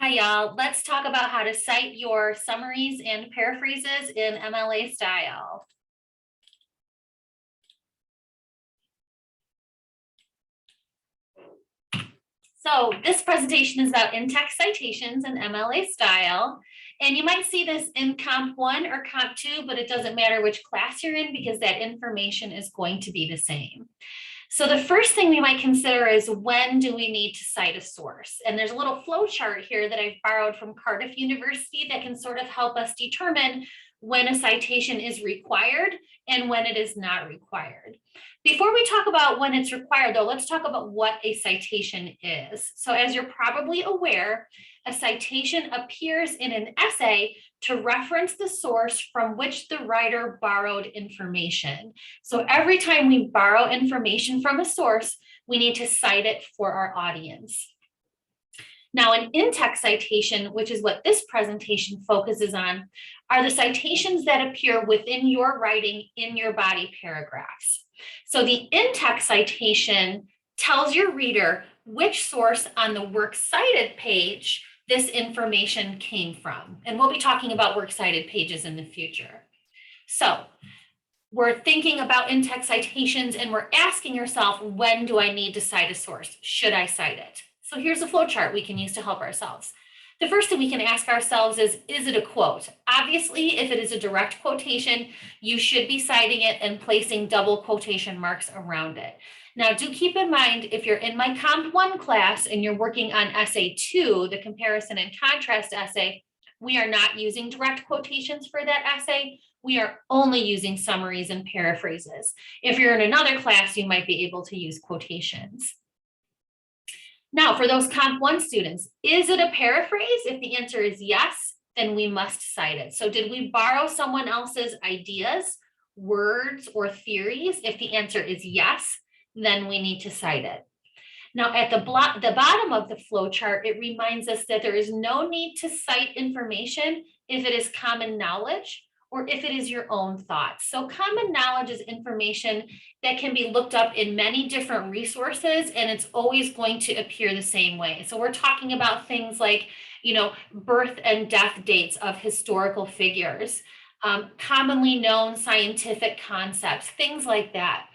Hi, y'all. Let's talk about how to cite your summaries and paraphrases in MLA style. So this presentation is about in-text citations and MLA style. And you might see this in Comp 1 or Comp 2, but it doesn't matter which class you're in because that information is going to be the same. So the first thing we might consider is when do we need to cite a source? And there's a little flow chart here that I've borrowed from Cardiff University that can sort of help us determine when a citation is required and when it is not required. Before we talk about when it's required, though, let's talk about what a citation is. So as you're probably aware, a citation appears in an essay to reference the source from which the writer borrowed information. So every time we borrow information from a source, we need to cite it for our audience. Now, an in-text citation, which is what this presentation focuses on, are the citations that appear within your writing in your body paragraphs. So the in-text citation tells your reader which source on the works cited page this information came from. And we'll be talking about works cited pages in the future. So we're thinking about in-text citations and we're asking yourself, when do I need to cite a source? Should I cite it? So here's a flow chart we can use to help ourselves. The first thing we can ask ourselves is it a quote? Obviously, if it is a direct quotation, you should be citing it and placing double quotation marks around it. Now, do keep in mind, if you're in my Comp 1 class and you're working on Essay 2, the comparison and contrast essay, we are not using direct quotations for that essay. We are only using summaries and paraphrases. If you're in another class, you might be able to use quotations. Now, for those Comp 1 students, is it a paraphrase? If the answer is yes, then we must cite it. So did we borrow someone else's ideas, words, or theories? If the answer is yes, then we need to cite it. Now, at the bottom of the flow chart, it reminds us that there is no need to cite information if it is common knowledge or if it is your own thoughts. So common knowledge is information that can be looked up in many different resources, and it's always going to appear the same way. So we're talking about things like, birth and death dates of historical figures, commonly known scientific concepts, things like that.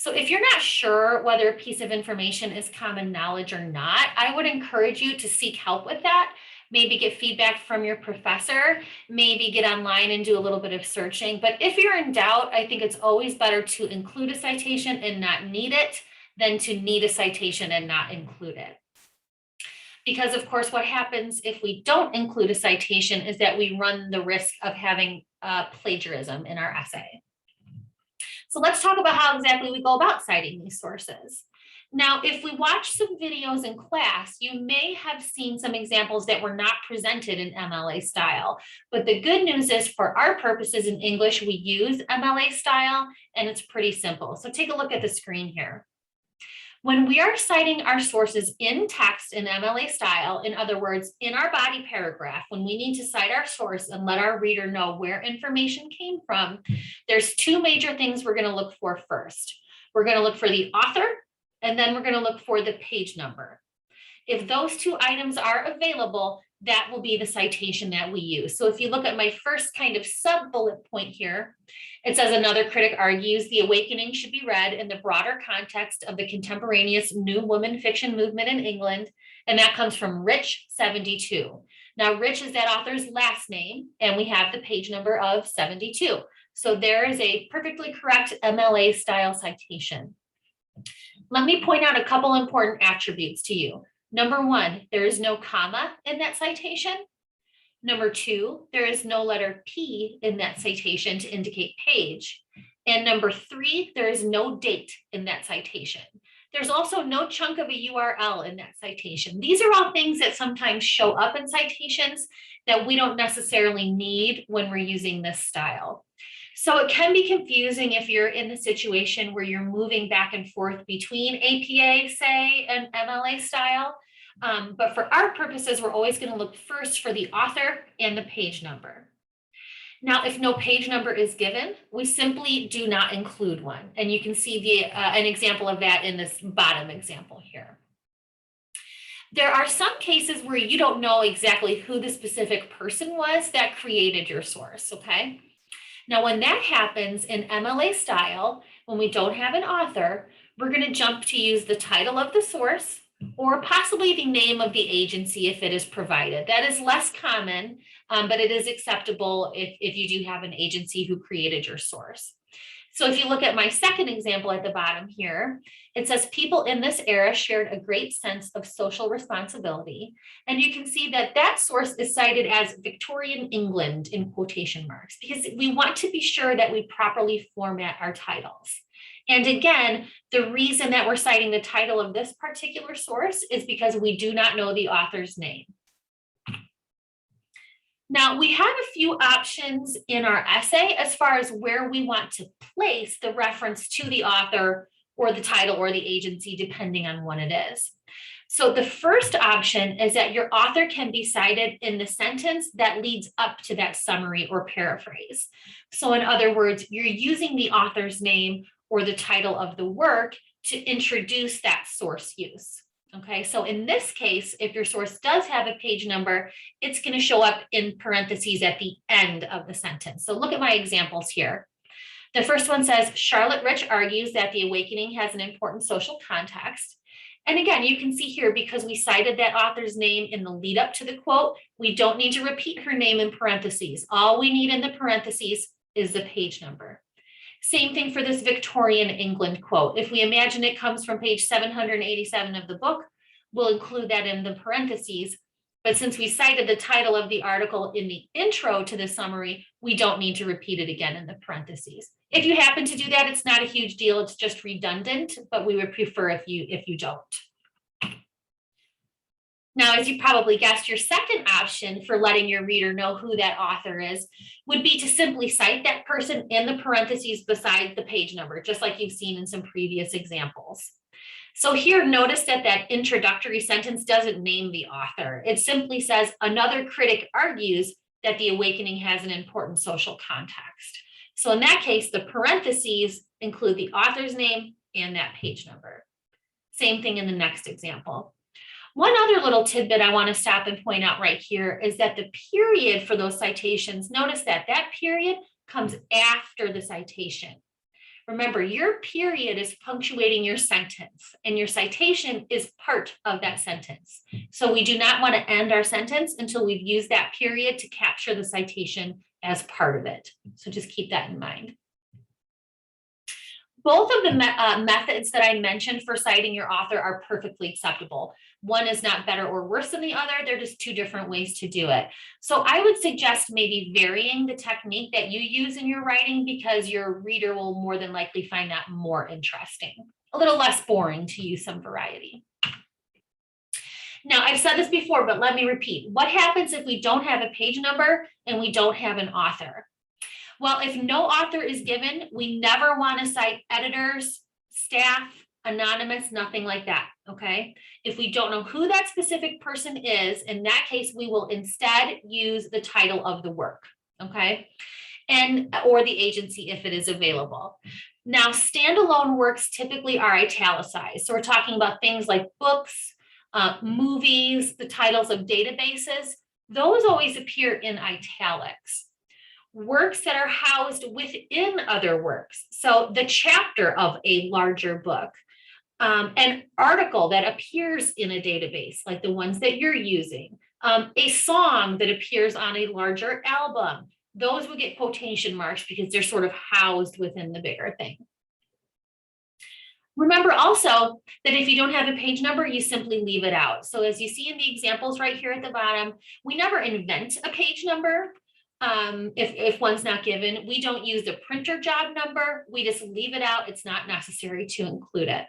So if you're not sure whether a piece of information is common knowledge or not, I would encourage you to seek help with that. Maybe get feedback from your professor, maybe get online and do a little bit of searching. But if you're in doubt, I think it's always better to include a citation and not need it than to need a citation and not include it. Because of course, what happens if we don't include a citation is that we run the risk of having plagiarism in our essay. So let's talk about how exactly we go about citing these sources. Now, if we watch some videos in class, you may have seen some examples that were not presented in MLA style. But the good news is, for our purposes in English, we use MLA style, and it's pretty simple. So take a look at the screen here. When we are citing our sources in text in MLA style, in other words, in our body paragraph, when we need to cite our source and let our reader know where information came from, there's two major things we're going to look for first. We're going to look for the author, and then we're going to look for the page number. If those two items are available, that will be the citation that we use. So if you look at my first kind of sub-bullet point here, it says, another critic argues The Awakening should be read in the broader context of the contemporaneous new women fiction movement in England, and that comes from Rich 72. Now, Rich is that author's last name, and we have the page number of 72. So there is a perfectly correct MLA style citation. Let me point out a couple important attributes to you. Number one, there is no comma in that citation. Number two, there is no letter P in that citation to indicate page. And number three, there is no date in that citation. There's also no chunk of a URL in that citation. These are all things that sometimes show up in citations that we don't necessarily need when we're using this style. So it can be confusing if you're in the situation where you're moving back and forth between APA, say, and MLA style. But for our purposes, we're always going to look first for the author and the page number. Now, if no page number is given, we simply do not include one. And you can see an example of that in this bottom example here. There are some cases where you don't know exactly who the specific person was that created your source, okay? Now, when that happens in MLA style, when we don't have an author, we're going to jump to use the title of the source or possibly the name of the agency if it is provided. That is less common, but it is acceptable if you do have an agency who created your source. So if you look at my second example at the bottom here, it says people in this era shared a great sense of social responsibility. And you can see that that source is cited as Victorian England in quotation marks, because we want to be sure that we properly format our titles. And again, the reason that we're citing the title of this particular source is because we do not know the author's name. Now, we have a few options in our essay as far as where we want to place the reference to the author or the title or the agency, depending on what it is. So the first option is that your author can be cited in the sentence that leads up to that summary or paraphrase. So in other words, you're using the author's name or the title of the work to introduce that source use. Okay, so in this case, if your source does have a page number, it's going to show up in parentheses at the end of the sentence. So look at my examples here. The first one says, Charlotte Rich argues that the awakening has an important social context. And again, you can see here, because we cited that author's name in the lead up to the quote, we don't need to repeat her name in parentheses. All we need in the parentheses is the page number. Same thing for this Victorian England quote. If we imagine it comes from page 787 of the book, we'll include that in the parentheses. But since we cited the title of the article in the intro to the summary, we don't need to repeat it again in the parentheses. If you happen to do that, it's not a huge deal. It's just redundant, but we would prefer if you don't. Now, as you probably guessed, your second option for letting your reader know who that author is would be to simply cite that person in the parentheses beside the page number, just like you've seen in some previous examples. So here, notice that that introductory sentence doesn't name the author. It simply says, another critic argues that the awakening has an important social context. So in that case, the parentheses include the author's name and that page number. Same thing in the next example. One other little tidbit I want to stop and point out right here is that the period for those citations, notice that that period comes after the citation. Remember, your period is punctuating your sentence, and your citation is part of that sentence. So we do not want to end our sentence until we've used that period to capture the citation as part of it. So just keep that in mind. Both of the methods that I mentioned for citing your author are perfectly acceptable. One is not better or worse than the other. They're just two different ways to do it. So I would suggest maybe varying the technique that you use in your writing, because your reader will more than likely find that more interesting, a little less boring to use some variety. Now, I've said this before, but let me repeat. What happens if we don't have a page number and we don't have an author? Well, if no author is given, we never want to cite editors, staff, anonymous, nothing like that, okay? If we don't know who that specific person is, in that case, we will instead use the title of the work, okay? Or the agency if it is available. Now, standalone works typically are italicized. So we're talking about things like books, movies, the titles of databases. Those always appear in italics. Works that are housed within other works. So the chapter of a larger book, an article that appears in a database, like the ones that you're using, a song that appears on a larger album. Those would get quotation marks because they're sort of housed within the bigger thing. Remember also that if you don't have a page number, you simply leave it out. So as you see in the examples right here at the bottom, we never invent a page number. If one's not given, we don't use the printer job number. We just leave it out. It's not necessary to include it.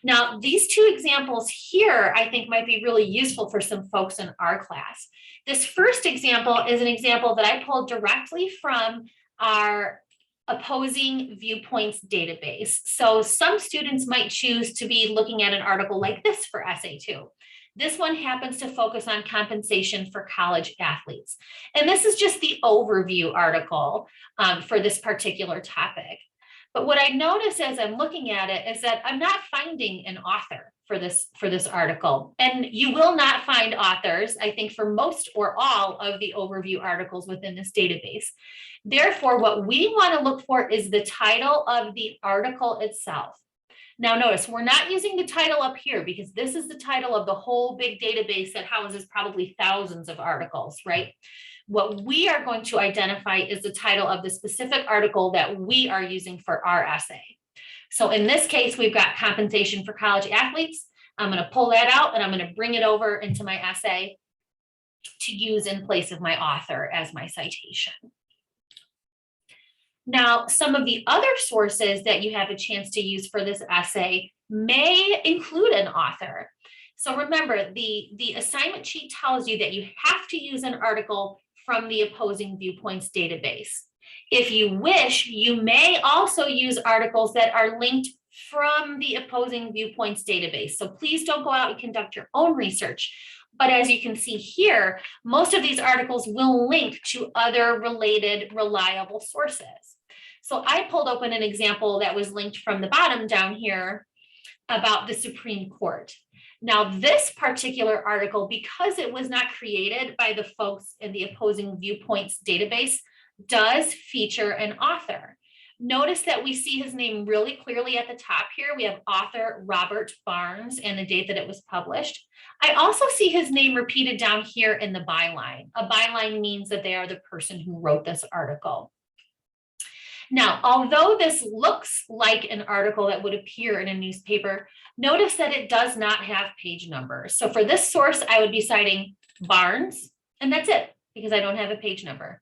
Now, these two examples here, I think might be really useful for some folks in our class. This first example is an example that I pulled directly from our opposing viewpoints database. So some students might choose to be looking at an article like this for Essay 2. This one happens to focus on compensation for college athletes. And this is just the overview article for this particular topic. But what I notice as I'm looking at it is that I'm not finding an author for this article. And you will not find authors, I think, for most or all of the overview articles within this database. Therefore, what we want to look for is the title of the article itself. Now notice, we're not using the title up here because this is the title of the whole big database that houses probably thousands of articles, right? What we are going to identify is the title of the specific article that we are using for our essay. So in this case, we've got compensation for college athletes. I'm going to pull that out and I'm going to bring it over into my essay to use in place of my author as my citation. Now, some of the other sources that you have a chance to use for this essay may include an author. So remember, the assignment sheet tells you that you have to use an article from the opposing viewpoints database. If you wish, you may also use articles that are linked from the opposing viewpoints database. So please don't go out and conduct your own research. But as you can see here, most of these articles will link to other related, reliable sources. So I pulled open an example that was linked from the bottom down here about the Supreme Court. Now, this particular article, because it was not created by the folks in the opposing viewpoints database, does feature an author. Notice that we see his name really clearly at the top here. We have author Robert Barnes and the date that it was published. I also see his name repeated down here in the byline. A byline means that they are the person who wrote this article. Now, although this looks like an article that would appear in a newspaper, notice that it does not have page numbers. So for this source, I would be citing Barnes, and that's it, because I don't have a page number.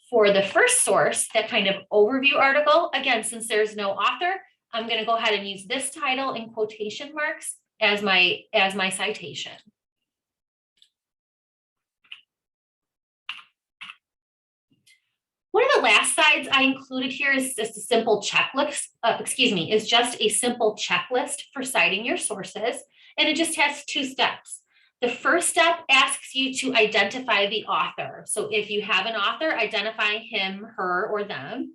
For the first source, that kind of overview article, again, since there's no author, I'm going to go ahead and use this title in quotation marks as my citation. One of the last slides I included here is just a simple checklist, is just a simple checklist for citing your sources, and it just has 2 steps. The first step asks you to identify the author. So if you have an author, identify him, her, or them.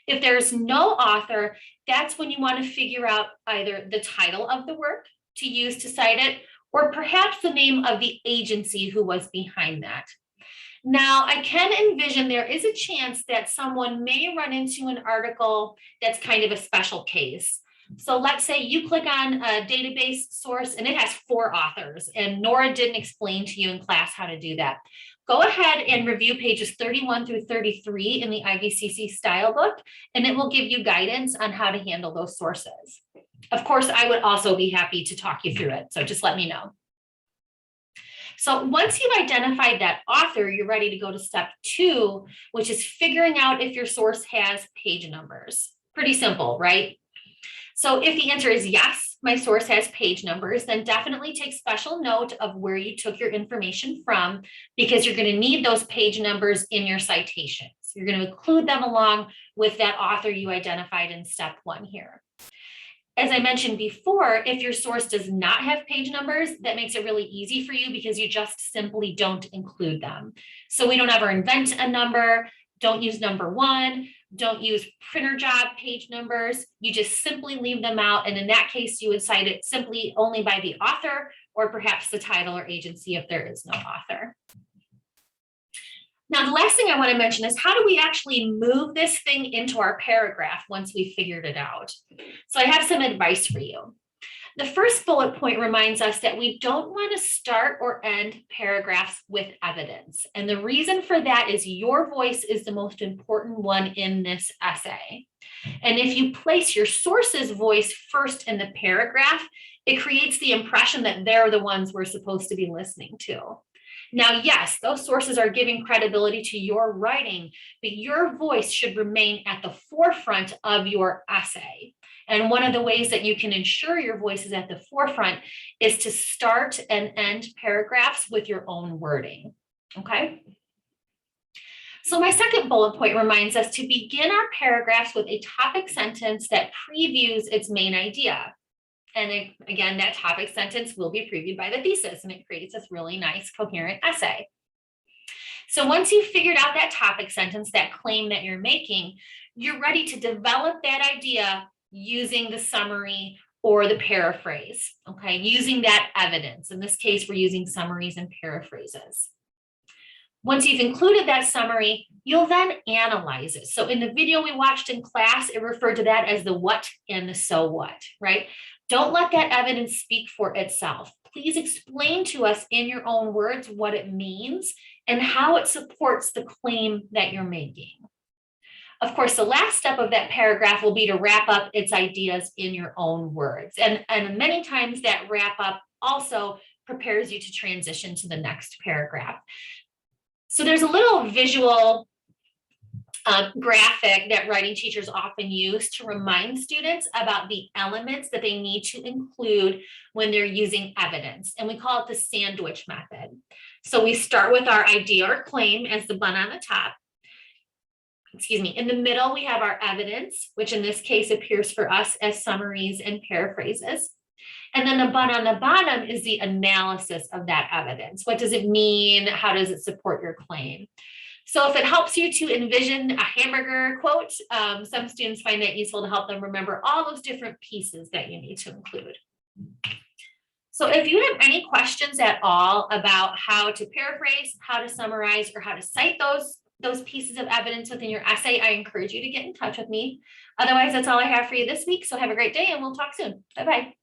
If there's no author, that's when you want to figure out either the title of the work to use to cite it, or perhaps the name of the agency who was behind that. Now, I can envision there is a chance that someone may run into an article that's kind of a special case. So let's say you click on a database source and it has 4 authors, and Nora didn't explain to you in class how to do that. Go ahead and review pages 31 through 33 in the IVCC style book, and it will give you guidance on how to handle those sources. Of course, I would also be happy to talk you through it, so just let me know. So once you've identified that author, you're ready to go to step 2, which is figuring out if your source has page numbers. Pretty simple, right? So if the answer is yes, my source has page numbers, then definitely take special note of where you took your information from, because you're going to need those page numbers in your citations. You're going to include them along with that author you identified in step 1 here. As I mentioned before, if your source does not have page numbers, that makes it really easy for you because you just simply don't include them. So we don't ever invent a number. Don't use number 1. Don't use printer job page numbers. You just simply leave them out. And in that case, you would cite it simply only by the author or perhaps the title or agency if there is no author. Now, the last thing I want to mention is how do we actually move this thing into our paragraph once we've figured it out? So I have some advice for you. The first bullet point reminds us that we don't want to start or end paragraphs with evidence. And the reason for that is your voice is the most important one in this essay. And if you place your source's voice first in the paragraph, it creates the impression that they're the ones we're supposed to be listening to. Now, yes, those sources are giving credibility to your writing, but your voice should remain at the forefront of your essay. And one of the ways that you can ensure your voice is at the forefront is to start and end paragraphs with your own wording, okay? So my second bullet point reminds us to begin our paragraphs with a topic sentence that previews its main idea. And again, that topic sentence will be previewed by the thesis, and it creates this really nice, coherent essay. So once you've figured out that topic sentence, that claim that you're making, you're ready to develop that idea using the summary or the paraphrase, okay, using that evidence. In this case, we're using summaries and paraphrases. Once you've included that summary, you'll then analyze it. So in the video we watched in class, it referred to that as the what and the so what, right? Don't let that evidence speak for itself. Please explain to us in your own words what it means and how it supports the claim that you're making. Of course, the last step of that paragraph will be to wrap up its ideas in your own words. And many times that wrap up also prepares you to transition to the next paragraph. So there's a little visual graphic that writing teachers often use to remind students about the elements that they need to include when they're using evidence. And we call it the sandwich method. So we start with our idea or claim as the bun on the top. Excuse me, in the middle, we have our evidence, which in this case appears for us as summaries and paraphrases. And then the bun on the bottom is the analysis of that evidence. What does it mean? How does it support your claim? So if it helps you to envision a hamburger quote, some students find that useful to help them remember all those different pieces that you need to include. So if you have any questions at all about how to paraphrase, how to summarize, or how to cite those pieces of evidence within your essay, I encourage you to get in touch with me. Otherwise, that's all I have for you this week. So have a great day and we'll talk soon. Bye-bye.